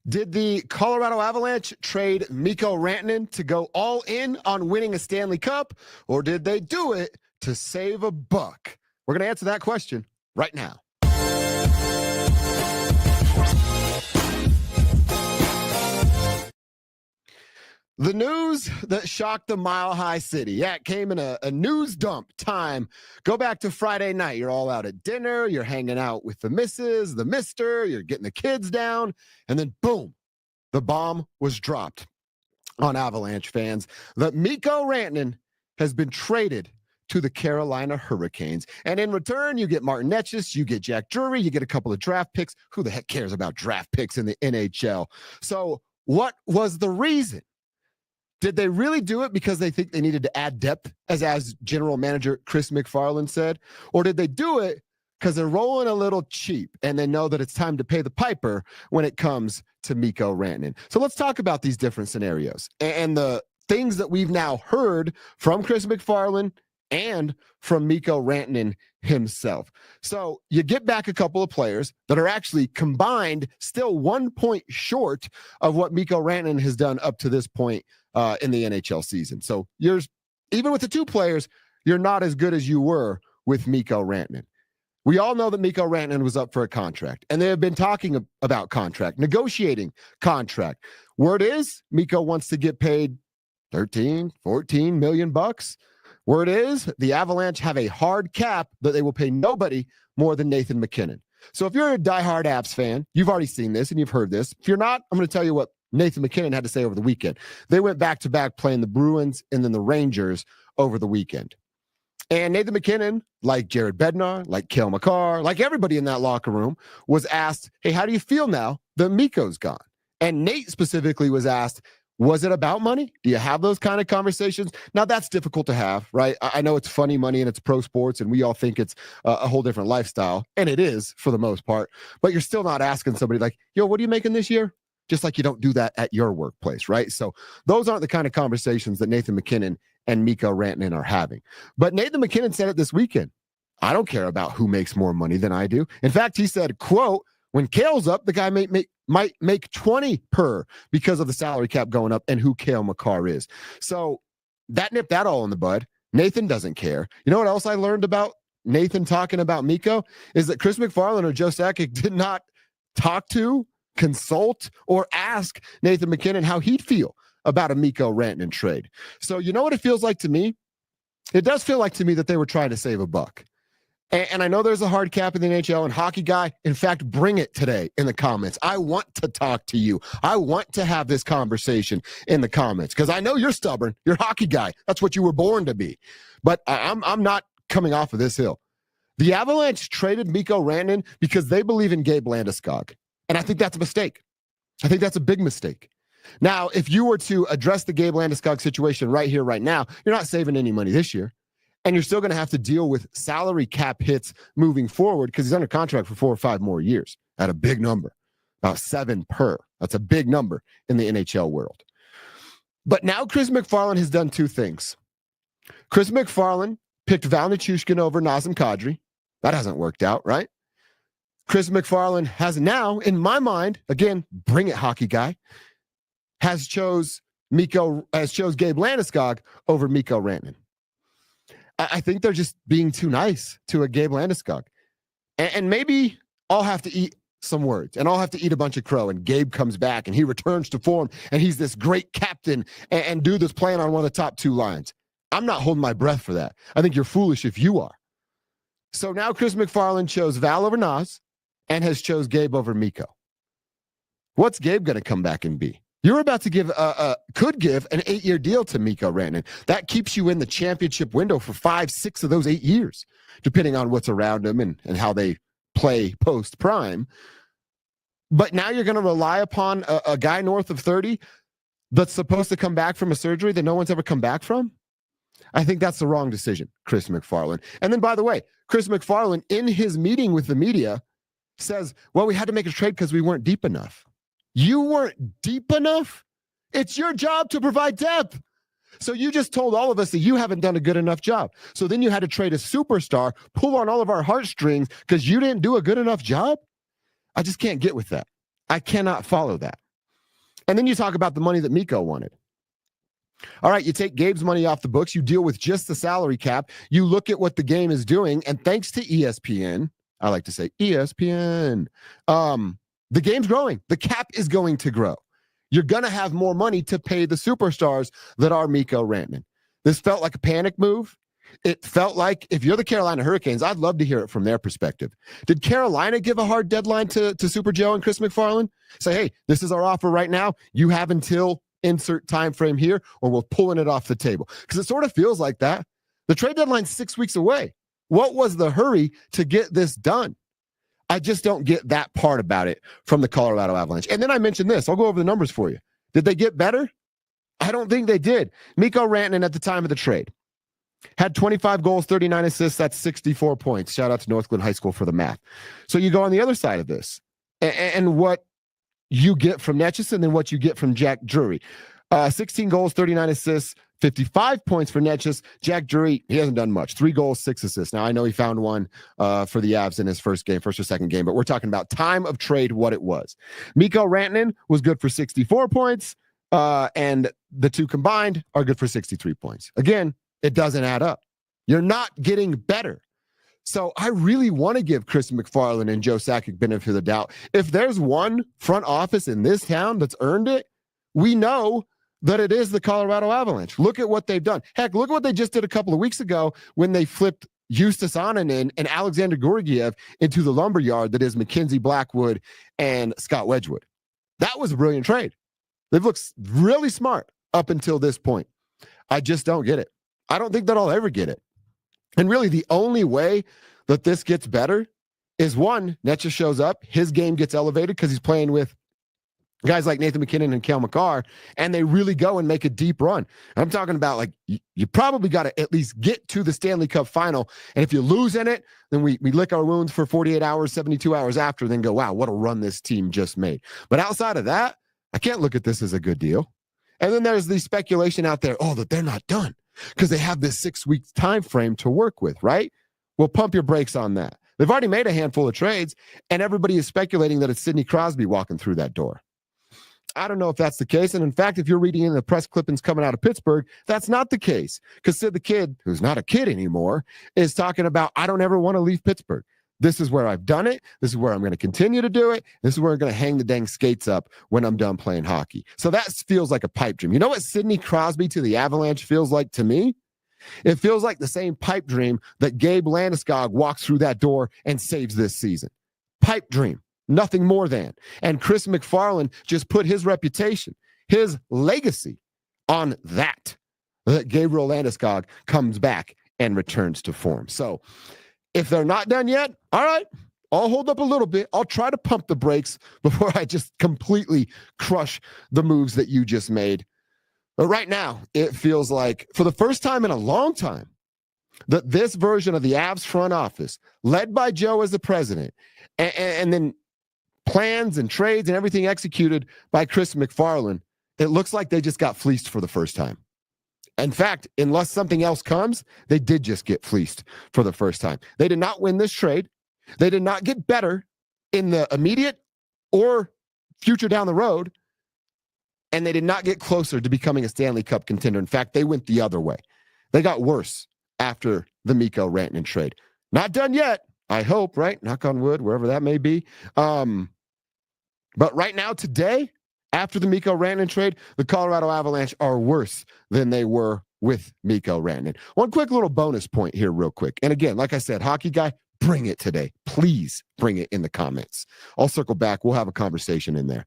Did the Colorado Avalanche trade Mikko Rantanen to go all in on winning a Stanley Cup, or did they do it to save a buck? We're going to answer that question right now. The news that shocked the Mile High City. Yeah, it came in a news dump time. Go back to Friday night. You're all out at dinner. You're hanging out with the missus, the mister. You're getting the kids down. And then, boom, the bomb was dropped on Avalanche fans that Mikko Rantanen has been traded to the Carolina Hurricanes. And in return, you get Martin Necas, you get Jack Drury, you get a couple of draft picks. Who the heck cares about draft picks in the NHL? So what was the reason? Did they really do it because they think they needed to add depth, as general manager Chris McFarland said? Or did they do it because they're rolling a little cheap and they know that it's time to pay the piper when it comes to Mikko Rantanen? So let's talk about these different scenarios and the things that we've now heard from Chris McFarland and from Mikko Rantanen himself. So you get back a couple of players that are actually combined still 1 point short of what Mikko Rantanen has done up to this point in the NHL season. So even with the two players, you're not as good as you were with Mikko Rantanen. We all know that Mikko Rantanen was up for a contract, and they have been talking about contract, negotiating contract. Word is Mikko wants to get paid 13, 14 million bucks. Word is the Avalanche have a hard cap that they will pay nobody more than Nathan MacKinnon. So if you're a diehard Avs fan, you've already seen this and you've heard this. If you're not, I'm going to tell you what Nathan MacKinnon had to say over the weekend. They went back-to-back playing the Bruins and then the Rangers over the weekend. And Nathan MacKinnon, like Jared Bednar, like Cale Makar, like everybody in that locker room, was asked, hey, how do you feel now that Mikko's gone? And Nate specifically was asked, was it about money? Do you have those kind of conversations? Now, that's difficult to have, right? I know it's funny money and it's pro sports, and we all think it's a whole different lifestyle, and it is for the most part. But you're still not asking somebody like, yo, what are you making this year? Just like you don't do that at your workplace, right? So those aren't the kind of conversations that Nathan MacKinnon and Mikko Rantanen are having. But Nathan MacKinnon said it this weekend. I don't care about who makes more money than I do. In fact, he said, quote, when Cale's up, the guy might make 20 per because of the salary cap going up and who Cale Makar is. So that nipped that all in the bud. Nathan doesn't care. You know what else I learned about Nathan talking about Mikko is that Chris McFarland or Joe Sakic did not talk to, consult, or ask Nathan MacKinnon how he'd feel about a Mikko Rantanen trade. So you know what it feels like to me? It does feel like to me that they were trying to save a buck. And I know there's a hard cap in the NHL, and Hockey Guy, in fact, bring it today in the comments. I want to talk to you. I want to have this conversation in the comments because I know you're stubborn. You're Hockey Guy. That's what you were born to be. But I'm not coming off of this hill. The Avalanche traded Mikko Rantanen because they believe in Gabe Landeskog. And I think that's a mistake. I think that's a big mistake. Now, if you were to address the Gabe Landeskog situation right here, right now, you're not saving any money this year. And you're still going to have to deal with salary cap hits moving forward because he's under contract for 4 or 5 more years at a big number, about 7 per. That's a big number in the NHL world. But now Chris McFarland has done 2 things. Chris McFarland picked Val Nichushkin over Nazem Kadri. That hasn't worked out, right? Chris McFarland has now, in my mind, again, bring it, Hockey Guy, has chose Gabe Landeskog over Mikko Rantanen. I think they're just being too nice to a Gabe Landeskog. And maybe I'll have to eat some words and I'll have to eat a bunch of crow and Gabe comes back and he returns to form and he's this great captain and dude that's playing on one of the top 2 lines. I'm not holding my breath for that. I think you're foolish if you are. So now Chris McFarland chose Val over Nas and has chose Gabe over Mikko. What's Gabe going to come back and be? You're about to could give an 8-year deal to Mikko Rantanen. That keeps you in the championship window for 5, 6 of those 8 years, depending on what's around him and how they play post-prime. But now you're going to rely upon a guy north of 30 that's supposed to come back from a surgery that no one's ever come back from? I think that's the wrong decision, Chris McFarland. And then, by the way, Chris McFarland, in his meeting with the media, says, well, we had to make a trade because we weren't deep enough. You weren't deep enough? It's your job to provide depth. So you just told all of us that you haven't done a good enough job. So then you had to trade a superstar, pull on all of our heartstrings because you didn't do a good enough job? I just can't get with that. I cannot follow that. And then you talk about the money that Mikko wanted. All right, you take Gabe's money off the books. You deal with just the salary cap. You look at what the game is doing. And thanks to ESPN, I like to say ESPN, the game's growing. The cap is going to grow. You're going to have more money to pay the superstars that are Mikko Rantanen. This felt like a panic move. It felt like, if you're the Carolina Hurricanes, I'd love to hear it from their perspective. Did Carolina give a hard deadline to Super Joe and Chris McFarland? Say, hey, this is our offer right now. You have until insert time frame here, or we're pulling it off the table. Because it sort of feels like that. The trade deadline's 6 weeks away. What was the hurry to get this done? I just don't get that part about it from the Colorado Avalanche. And then I mentioned this. I'll go over the numbers for you. Did they get better? I don't think they did. Mikko Rantanen at the time of the trade had 25 goals, 39 assists. That's 64 points. Shout out to Northglenn High School for the math. So you go on the other side of this. And what you get from Necas and then what you get from Jack Drury. 16 goals, 39 assists, 55 points for Necas. Jack Drury, he hasn't done much. 3 goals, 6 assists. Now, I know he found one for the Avs in his first or second game, but we're talking about time of trade, what it was. Mikko Rantanen was good for 64 points, and the two combined are good for 63 points. Again, it doesn't add up. You're not getting better. So I really want to give Chris McFarland and Joe Sakic benefit of the doubt. If there's one front office in this town that's earned it, we know that it is the Colorado Avalanche. Look at what they've done. Heck, look at what they just did a couple of weeks ago when they flipped Justus Annunen and Alexander Georgiev into the lumberyard that is Mackenzie Blackwood and Scott Wedgwood. That was a brilliant trade. They've looked really smart up until this point. I just don't get it. I don't think that I'll ever get it. And really, the only way that this gets better is, one, Necas shows up, his game gets elevated because he's playing with guys like Nathan McKinnon and Cale Makar, and they really go and make a deep run. I'm talking about, like, you probably got to at least get to the Stanley Cup final. And if you lose in it, then we lick our wounds for 48 hours, 72 hours after, then go, wow, what a run this team just made. But outside of that, I can't look at this as a good deal. And then there's the speculation out there, that they're not done because they have this 6 week time frame to work with, right? Well, pump your brakes on that. They've already made a handful of trades, and everybody is speculating that it's Sidney Crosby walking through that door. I don't know if that's the case. And in fact, if you're reading in the press clippings coming out of Pittsburgh, that's not the case. Because Sid the Kid, who's not a kid anymore, is talking about, I don't ever want to leave Pittsburgh. This is where I've done it. This is where I'm going to continue to do it. This is where I'm going to hang the dang skates up when I'm done playing hockey. So that feels like a pipe dream. You know what Sidney Crosby to the Avalanche feels like to me? It feels like the same pipe dream that Gabe Landeskog walks through that door and saves this season. Pipe dream. Nothing more than. And Chris McFarland just put his reputation, his legacy on that Gabriel Landeskog comes back and returns to form. So if they're not done yet, all right, I'll hold up a little bit. I'll try to pump the brakes before I just completely crush the moves that you just made. But right now, it feels like, for the first time in a long time, that this version of the Avs front office, led by Joe as the president, and then plans and trades and everything executed by Chris McFarland, it looks like they just got fleeced for the first time. In fact, unless something else comes, they did just get fleeced for the first time. They did not win this trade. They did not get better in the immediate or future down the road. And they did not get closer to becoming a Stanley Cup contender. In fact, they went the other way. They got worse after the Mikko Rantanen trade. Not done yet, I hope, right? Knock on wood, wherever that may be. But right now, today, after the Mikko Rantanen trade, the Colorado Avalanche are worse than they were with Mikko Rantanen. One quick little bonus point here real quick. And again, like I said, hockey guy, bring it today. Please bring it in the comments. I'll circle back. We'll have a conversation in there.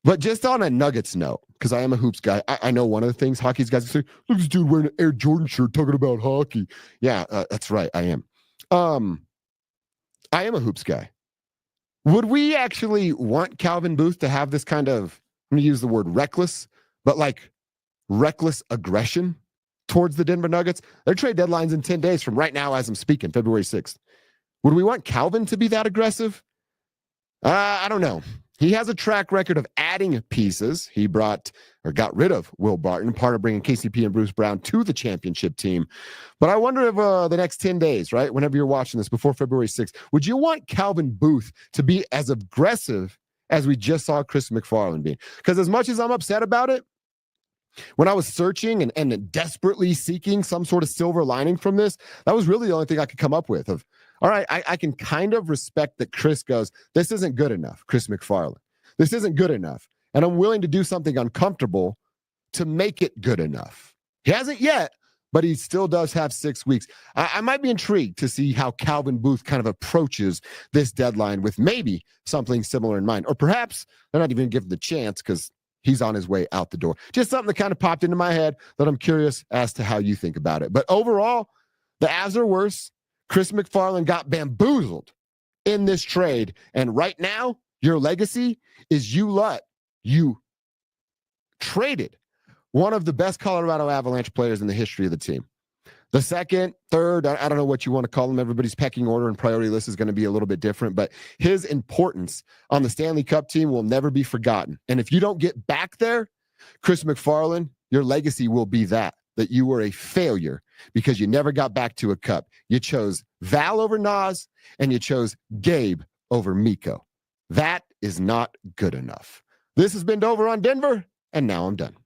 But just on a Nuggets note, because I am a hoops guy, I know one of the things hockey's guys say, look at this dude wearing an Air Jordan shirt talking about hockey. Yeah, that's right. I am. I am a hoops guy. Would we actually want Calvin Booth to have this kind of, I'm going to use the word reckless, but like reckless aggression towards the Denver Nuggets? Their trade deadline's in 10 days from right now as I'm speaking, February 6th. Would we want Calvin to be that aggressive? I don't know. He has a track record of adding pieces. He got rid of Will Barton, part of bringing KCP and Bruce Brown to the championship team. But I wonder if the next 10 days, right, whenever you're watching this before February 6th, would you want Calvin Booth to be as aggressive as we just saw Chris McFarland being. Because as much as I'm upset about it, when I was searching and desperately seeking some sort of silver lining from this, that was really the only thing I could come up with of, all right, I can kind of respect that Chris goes, this isn't good enough, Chris McFarland. This isn't good enough. And I'm willing to do something uncomfortable to make it good enough. He hasn't yet, but he still does have 6 weeks. I might be intrigued to see how Calvin Booth kind of approaches this deadline with maybe something similar in mind. Or perhaps they're not even going to give him the chance because he's on his way out the door. Just something that kind of popped into my head that I'm curious as to how you think about it. But overall, the Avs are worse. Chris McFarland got bamboozled in this trade. And right now, your legacy is you traded one of the best Colorado Avalanche players in the history of the team. The second, third, I don't know what you want to call them. Everybody's pecking order and priority list is going to be a little bit different, but his importance on the Stanley Cup team will never be forgotten. And if you don't get back there, Chris McFarland, your legacy will be that you were a failure because you never got back to a cup. You chose Val over Nas and you chose Gabe over Mikko. That is not good enough. This has been Dover on Denver, and now I'm done.